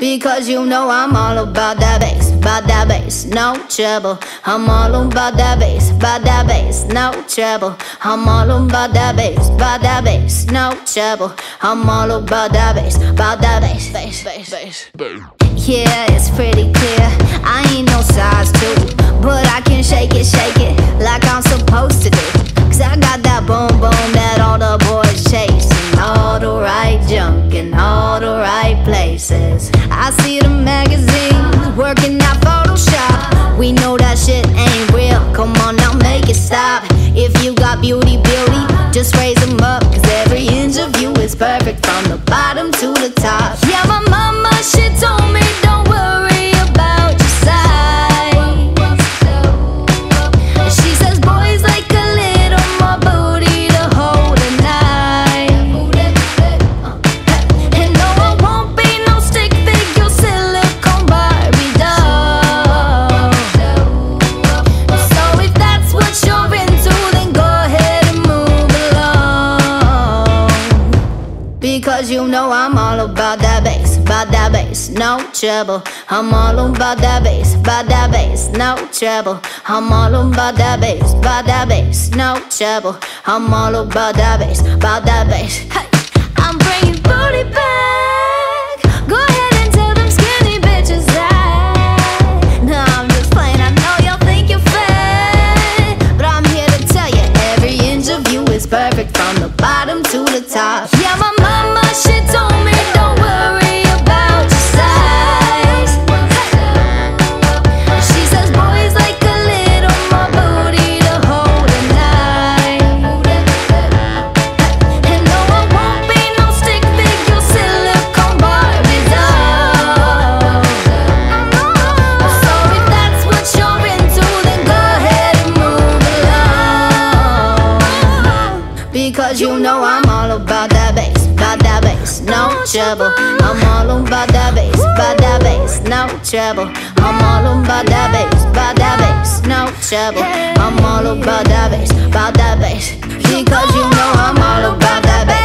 Because you know I'm all about that bass, no trouble. I'm all about that bass, no trouble. I'm all about that bass, no trouble. I'm all about that bass, bass. Yeah, it's pretty clear, I ain't no size 2, but I can shake it like I'm supposed to do. Cause I got that boom boom that all the boys chasing, all the right junk in all the right places. I see the magazines working out Photoshop. We know that shit ain't real, come on now make it stop. If you got beauty, just raise them up. Cause every inch of you is perfect from the bottom to the top. Yeah, my mama, she told me don't worry about your size. She says boys like a little more booty to hold a knife. And no, I won't be no stick figure silicone Barbie doll. So if that's what you're into, then go ahead and move along. Because you know I'm all about that bass, no trouble. I'm all about that bass, no trouble. I'm all about that bass, no trouble. I'm all about that bass. Hey, I'm bringing booty back. Go ahead and tell them skinny bitches that. No, I'm just playing, I know y'all think you're fat, but I'm here to tell you every inch of you is perfect from the bottom to the top. Yeah, my mama, she told me don't worry about your size. She says boys like a little more booty to hold a knife. And no, I won't be no stick figure silicone Barbie doll. So if that's what you're into, then go ahead and move along. Because you know I'm all about that bass, no trouble. I'm all about that bass, no trouble. I'm all about that bass, no trouble. I'm all about that bass, because you know I'm all about that bass.